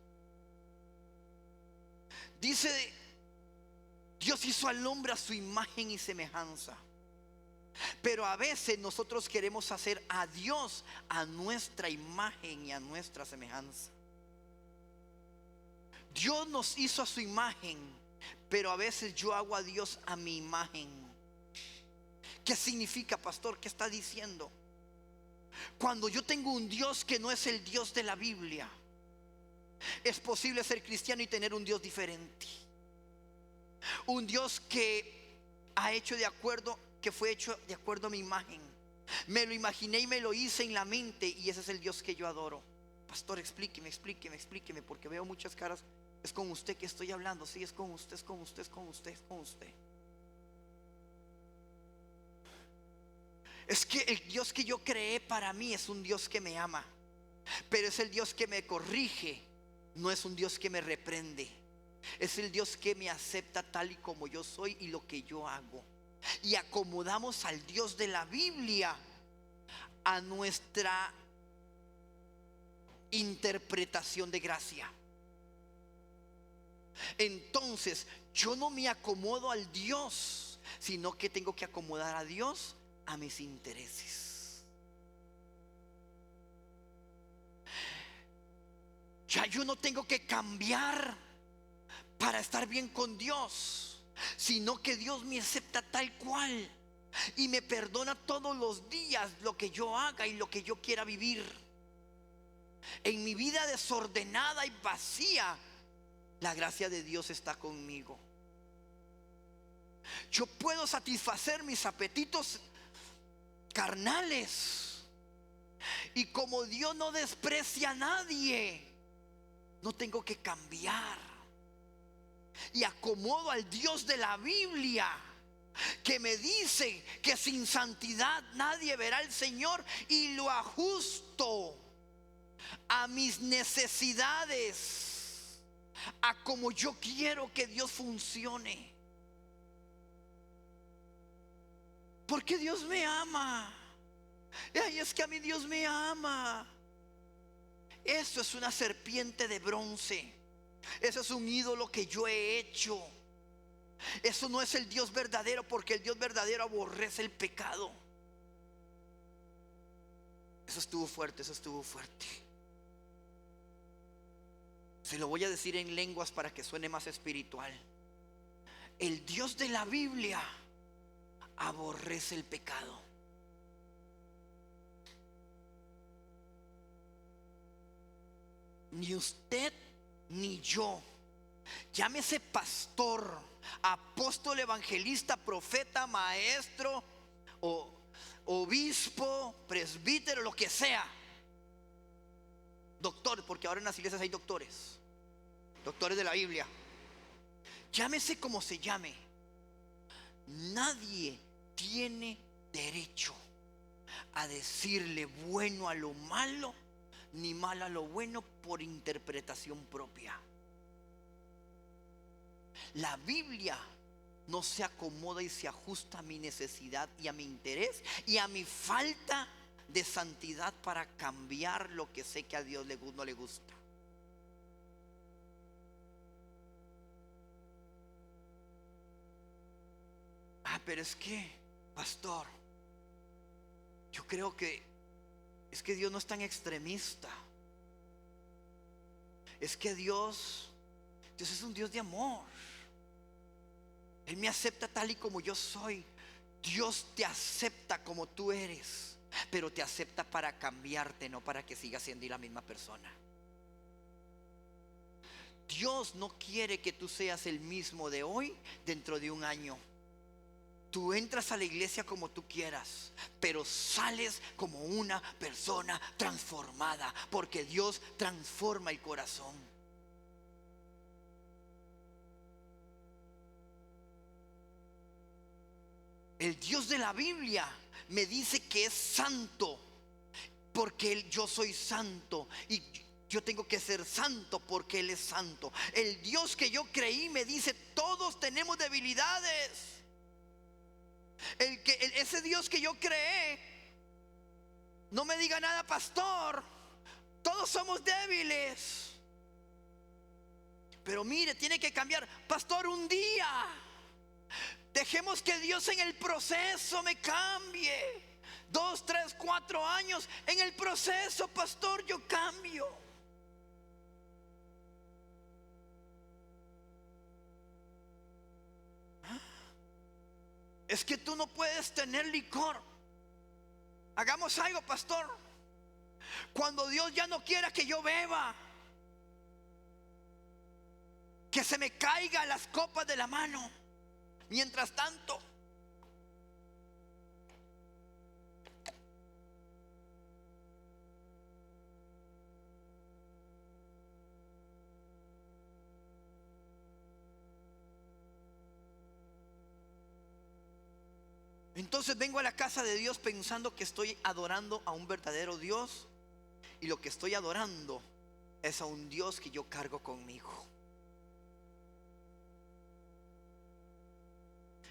Dice: Dios hizo al hombre a su imagen y semejanza. Pero a veces nosotros queremos hacer a Dios a nuestra imagen y a nuestra semejanza. Dios nos hizo a su imagen, pero a veces yo hago a Dios a mi imagen. ¿Qué significa, pastor? ¿Qué está diciendo? Cuando yo tengo un Dios que no es el Dios de la Biblia, es posible ser cristiano y tener un Dios diferente. Un Dios que fue hecho de acuerdo a mi imagen. Me lo imaginé y me lo hice en la mente, y ese es el Dios que yo adoro. Pastor, explíqueme, porque veo muchas caras. Es con usted que estoy hablando. Sí, es con usted. Es que el Dios que yo creé para mí es un Dios que me ama, pero es el Dios que me corrige. No es un Dios que me reprende. Es el Dios que me acepta tal y como yo soy y lo que yo hago. Y acomodamos al Dios de la Biblia a nuestra interpretación de gracia. Entonces yo no me acomodo al Dios, sino que tengo que acomodar a Dios a mis intereses. Ya yo no tengo que cambiar para estar bien con Dios, sino que Dios me acepta tal cual y me perdona todos los días lo que yo haga y lo que yo quiera vivir. En mi vida desordenada y vacía, la gracia de Dios está conmigo. Yo puedo satisfacer mis apetitos carnales, y como Dios no desprecia a nadie, no tengo que cambiar, y acomodo al Dios de la Biblia, que me dice que sin santidad nadie verá al Señor, y lo ajusto a mis necesidades, a como yo quiero que Dios funcione. Porque Dios me ama. Ay, es que a mí Dios me ama. Eso es una serpiente de bronce. Eso es un ídolo que yo he hecho. Eso no es el Dios verdadero, porque el Dios verdadero aborrece el pecado. Eso estuvo fuerte. Se lo voy a decir en lenguas para que suene más espiritual. El Dios de la Biblia aborrece el pecado. Ni usted ni yo, llámese pastor, apóstol, evangelista, profeta, maestro o obispo, presbítero, lo que sea, doctor, porque ahora en las iglesias hay doctores de la Biblia, llámese como se llame, nadie tiene derecho a decirle bueno a lo malo ni mal a lo bueno por interpretación propia. La Biblia no se acomoda y se ajusta a mi necesidad y a mi interés y a mi falta de santidad para cambiar lo que sé que a Dios no le gusta. Pero es que, pastor, yo creo que es que Dios no es tan extremista. Es que Dios es un Dios de amor. Él me acepta tal y como yo soy. Dios te acepta como tú eres, pero te acepta para cambiarte, no para que sigas siendo la misma persona. Dios no quiere que tú seas el mismo de hoy dentro de un año. Tú entras a la iglesia como tú quieras, pero sales como una persona transformada, porque Dios transforma el corazón. El Dios de la Biblia me dice que es santo, porque yo soy santo y yo tengo que ser santo porque Él es santo. El Dios que yo creí me dice: todos tenemos debilidades. Ese Dios que yo creé no me diga nada, pastor, todos somos débiles. Pero mire, tiene que cambiar, pastor, un día. Dejemos que Dios en el proceso me cambie. 2, 3, 4 años en el proceso, pastor, yo cambio. Es que tú no puedes tener licor. Hagamos algo, pastor. Cuando Dios ya no quiera que yo beba, que se me caigan las copas de la mano. Mientras tanto, entonces vengo a la casa de Dios pensando que estoy adorando a un verdadero Dios, y lo que estoy adorando es a un Dios que yo cargo conmigo.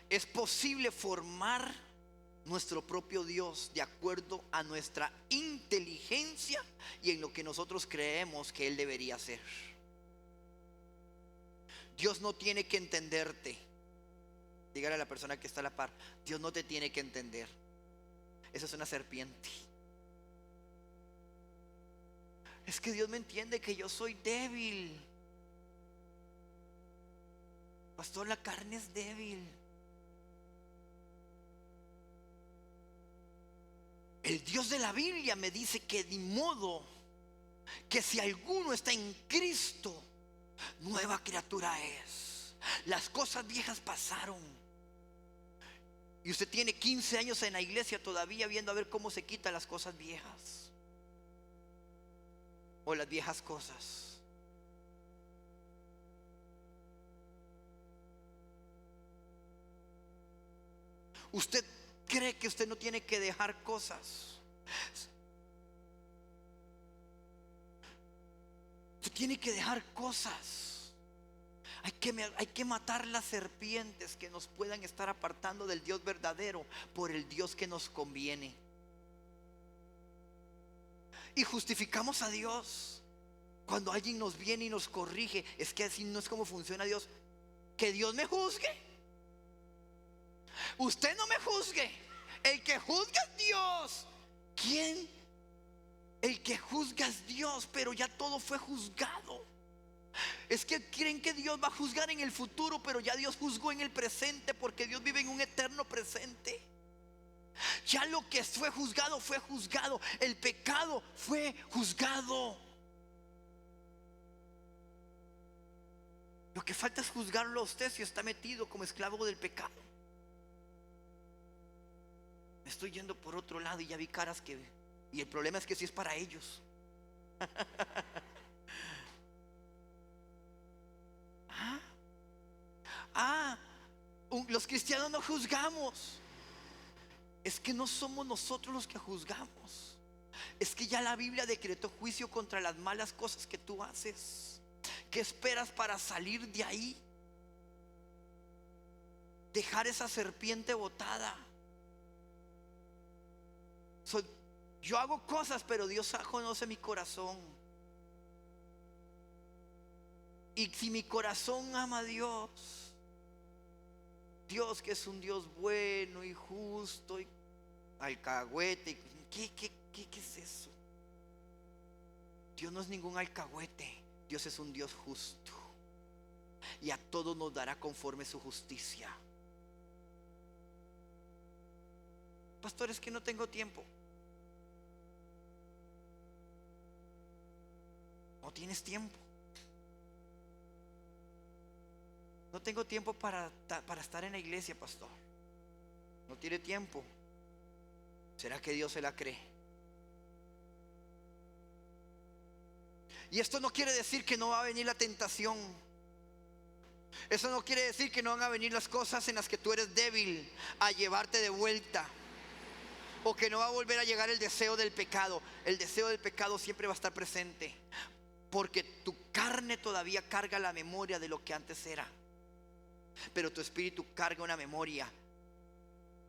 Es posible formar nuestro propio Dios de acuerdo a nuestra inteligencia y en lo que nosotros creemos que Él debería ser. Dios no tiene que entenderte. Dígale a la persona que está a la par: Dios no te tiene que entender. Esa es una serpiente. Es que Dios me entiende que yo soy débil. Pastor, la carne es débil. El Dios de la Biblia me dice que de modo que si alguno está en Cristo, nueva criatura es. Las cosas viejas pasaron. Y usted tiene 15 años en la iglesia todavía viendo a ver cómo se quitan las cosas viejas o las viejas cosas. Usted cree que usted no tiene que dejar cosas. Usted tiene que dejar cosas. Hay que matar las serpientes que nos puedan estar apartando del Dios verdadero por el Dios que nos conviene. Y justificamos a Dios cuando alguien nos viene y nos corrige. Es que así no es como funciona Dios. Que Dios me juzgue. Usted no me juzgue. El que juzga es Dios. ¿Quién? El que juzga es Dios, pero ya todo fue juzgado. Es que creen que Dios va a juzgar en el futuro, pero ya Dios juzgó en el presente, porque Dios vive en un eterno presente. Ya lo que fue juzgado fue juzgado. El pecado fue juzgado. Lo que falta es juzgarlo a usted si está metido como esclavo del pecado. Me estoy yendo por otro lado y ya vi caras que... Y el problema es que si es para ellos. Los cristianos no juzgamos. Es que no somos nosotros los que juzgamos. Es que ya la Biblia decretó juicio contra las malas cosas que tú haces. ¿Qué esperas para salir de ahí? Dejar esa serpiente botada. Yo hago cosas, pero Dios conoce mi corazón. Y si mi corazón ama a Dios, Dios que es un Dios bueno y justo y alcahuete, ¿qué es eso? Dios no es ningún alcahuete. Dios es un Dios justo, y a todos nos dará conforme su justicia. Pastor, es que no tengo tiempo. No tienes tiempo. No tengo tiempo para estar en la iglesia, pastor. No tiene tiempo. ¿Será que Dios se la cree? Y esto no quiere decir que no va a venir la tentación. Eso no quiere decir que no van a venir las cosas en las que tú eres débil a llevarte de vuelta, o que no va a volver a llegar el deseo del pecado. El deseo del pecado siempre va a estar presente, porque tu carne todavía carga la memoria de lo que antes era, pero tu espíritu carga una memoria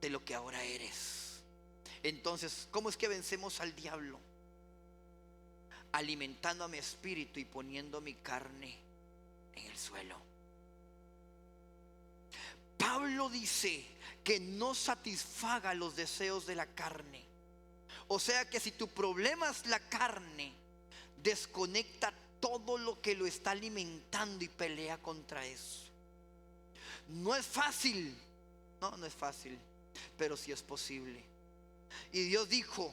de lo que ahora eres. Entonces, ¿cómo es que vencemos al diablo? Alimentando a mi espíritu y poniendo mi carne en el suelo. Pablo dice que no satisfaga los deseos de la carne. O sea que si tu problema es la carne, desconecta todo lo que lo está alimentando y pelea contra eso. No es fácil. No es fácil, pero sí es posible. Y Dios dijo: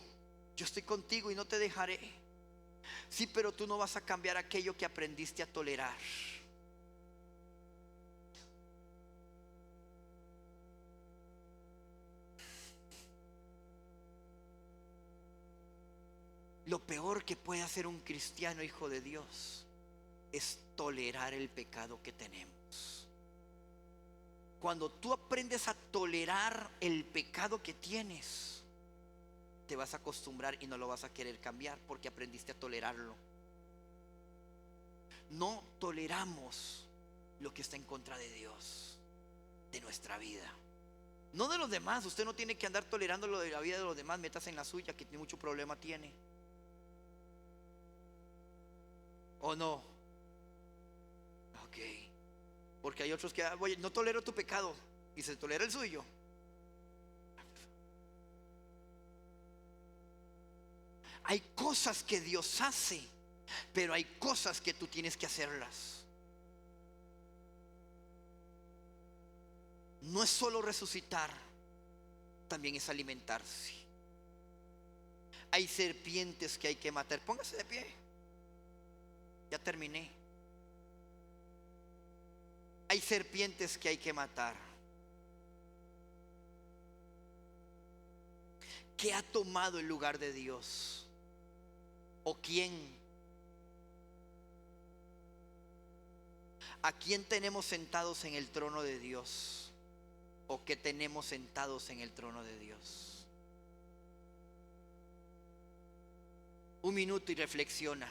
yo estoy contigo y no te dejaré. Sí, pero tú no vas a cambiar aquello que aprendiste a tolerar. Lo peor que puede hacer un cristiano, hijo de Dios, es tolerar el pecado que tenemos. Cuando tú aprendes a tolerar el pecado que tienes, te vas a acostumbrar y no lo vas a querer cambiar, porque aprendiste a tolerarlo. No toleramos lo que está en contra de Dios, de nuestra vida, no de los demás. Usted no tiene que andar tolerando lo de la vida de los demás. Métase en la suya, que mucho problema tiene. ¿O no? Ok. Porque hay otros que, oye, no tolero tu pecado, y se tolera el suyo. Hay cosas que Dios hace, pero hay cosas que tú tienes que hacerlas. No es solo resucitar, también es alimentarse. Hay serpientes que hay que matar. Póngase de pie. Ya terminé. Hay serpientes que hay que matar. ¿Qué ha tomado el lugar de Dios? ¿O quién? ¿A quién tenemos sentados en el trono de Dios? ¿O qué tenemos sentados en el trono de Dios? Un minuto y reflexiona.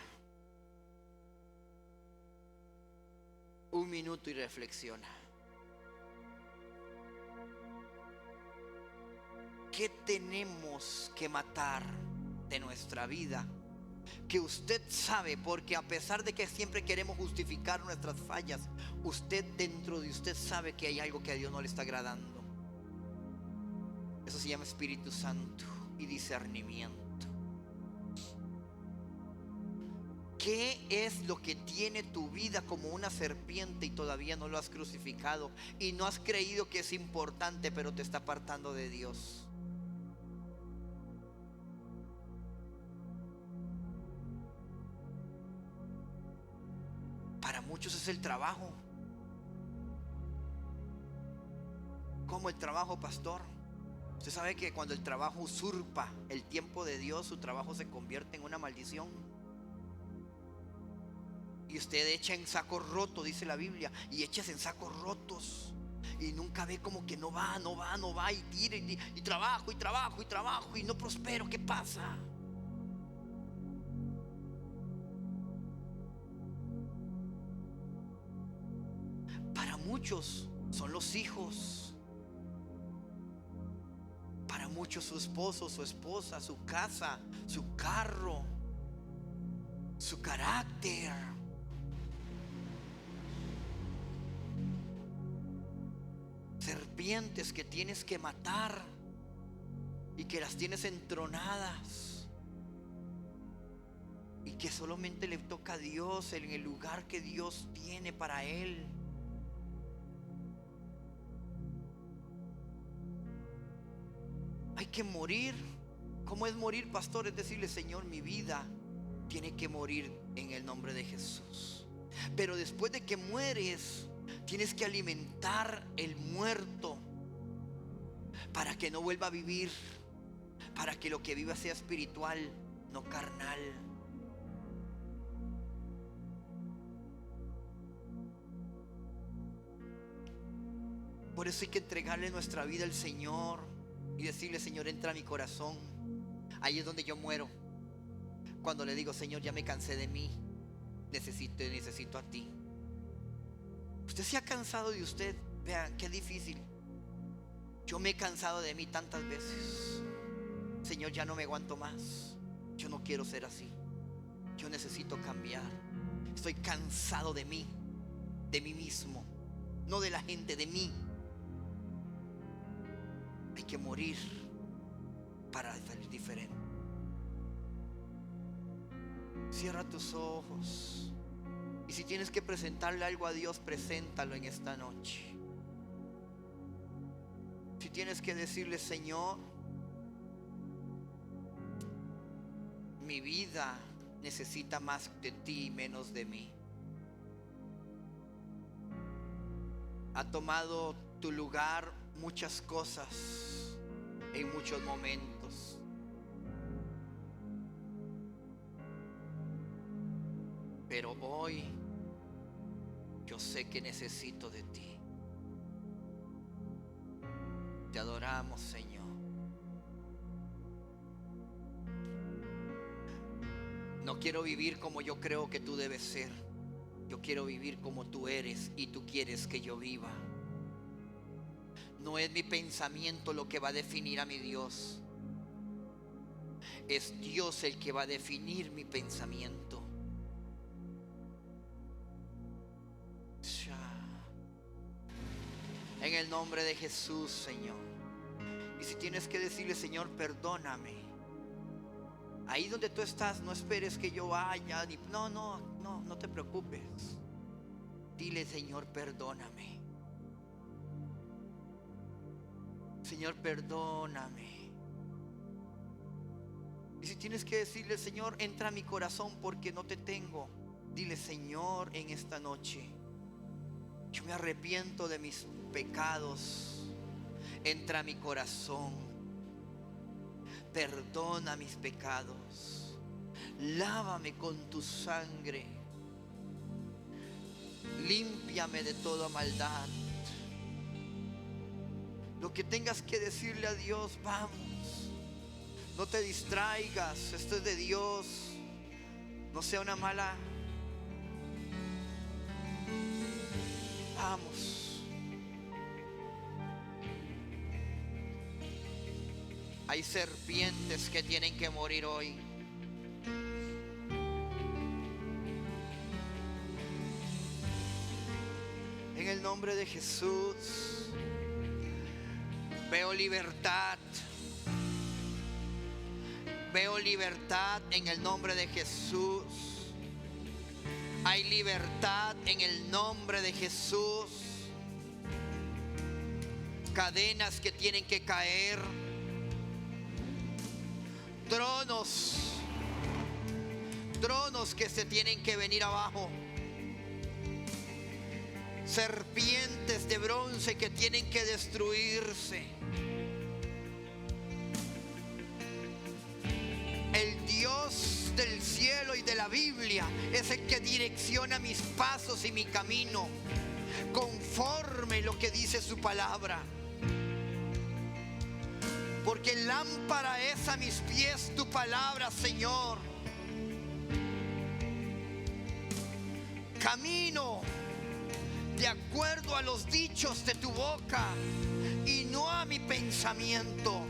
Un minuto y reflexiona. ¿Qué tenemos que matar de nuestra vida? Que usted sabe, porque a pesar de que siempre queremos justificar nuestras fallas, usted dentro de usted sabe que hay algo que a Dios no le está agradando. Eso se llama Espíritu Santo y discernimiento. ¿Qué es lo que tiene tu vida como una serpiente y todavía no lo has crucificado? Y no has creído que es importante, pero te está apartando de Dios. Para muchos es el trabajo. ¿Cómo el trabajo, pastor? Usted sabe que cuando el trabajo usurpa el tiempo de Dios, su trabajo se convierte en una maldición. Y usted echa en saco roto, dice la Biblia, y echas en sacos rotos. Y nunca ve como que no va, y tira, y trabajo, y no prospero. ¿Qué pasa? Para muchos son los hijos. Para muchos su esposo, su esposa, su casa, su carro, su carácter. Serpientes que tienes que matar y que las tienes entronadas y que solamente le toca a Dios en el lugar que Dios tiene para él. Hay que morir. ¿Cómo es morir, pastor? Es decirle, Señor, mi vida tiene que morir en el nombre de Jesús. Pero después de que mueres, tienes que alimentar el muerto para que no vuelva a vivir, para que lo que viva sea espiritual, no carnal. Por eso hay que entregarle nuestra vida al Señor y decirle, Señor, entra a mi corazón. Ahí es donde yo muero. Cuando le digo, Señor, ya me cansé de mí, necesito a ti. Usted se ha cansado de usted. Vean, qué difícil. Yo me he cansado de mí tantas veces. Señor, ya no me aguanto más. Yo no quiero ser así. Yo necesito cambiar. Estoy cansado de mí mismo, no de la gente, de mí. Hay que morir para salir diferente. Cierra tus ojos. Y si tienes que presentarle algo a Dios, preséntalo en esta noche. Si tienes que decirle, Señor, mi vida necesita más de ti y menos de mí. Ha tomado tu lugar muchas cosas en muchos momentos. Pero hoy yo sé que necesito de ti. Te adoramos, Señor. No quiero vivir como yo creo que tú debes ser. Yo quiero vivir como tú eres y tú quieres que yo viva. No es mi pensamiento lo que va a definir a mi Dios. Es Dios el que va a definir mi pensamiento. En el nombre de Jesús, Señor. Y si tienes que decirle, Señor, perdóname. Ahí donde tú estás, no esperes que yo vaya. No te preocupes. Dile, Señor, perdóname. Señor, perdóname. Y si tienes que decirle, Señor, entra a mi corazón porque no te tengo. Dile, Señor, en esta noche, yo me arrepiento de mis pecados. Entra a mi corazón. Perdona mis pecados. Lávame con tu sangre. Límpiame de toda maldad. Lo que tengas que decirle a Dios, vamos. No te distraigas, esto es de Dios. No sea una mala. Vamos. Hay serpientes que tienen que morir hoy. En el nombre de Jesús, veo libertad. Veo libertad en el nombre de Jesús. Hay libertad en el nombre de Jesús. Cadenas que tienen que caer. Tronos que se tienen que venir abajo. Serpientes de bronce que tienen que destruirse. El Dios del cielo y de la Biblia es el que direcciona mis pasos y mi camino conforme lo que dice su palabra. Porque lámpara es a mis pies tu palabra, Señor. Camino de acuerdo a los dichos de tu boca y no a mi pensamiento.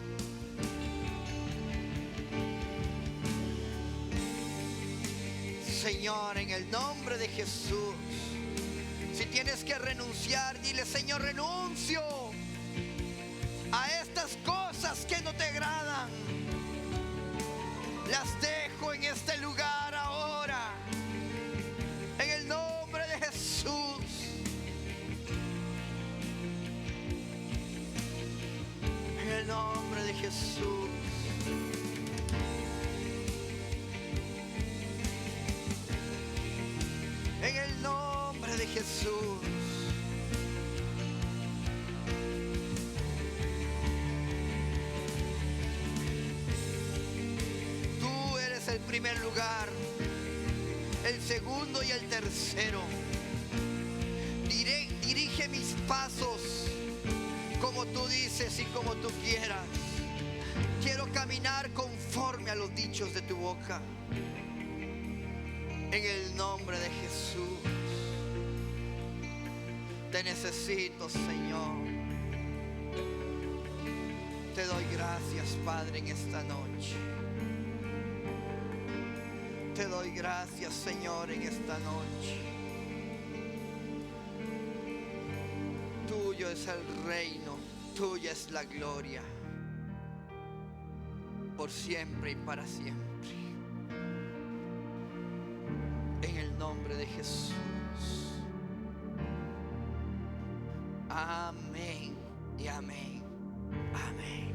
Señor, en el nombre de Jesús, si tienes que renunciar, dile: Señor, renuncio a estas cosas que no te agradan. Las dejo en este lugar ahora, en el nombre de Jesús. En el nombre de Jesús. En el nombre de Jesús. Tú eres el primer lugar, el segundo y el tercero. Dirige mis pasos como tú dices y como tú quieras. Quiero caminar conforme a los dichos de tu boca. En el nombre de Jesús. Te necesito, Señor. Te doy gracias, Padre, en esta noche. Te doy gracias, Señor, en esta noche. Tuyo es el reino, tuya es la gloria, por siempre y para siempre. En el nombre de Jesús. Amén y amén. Amén.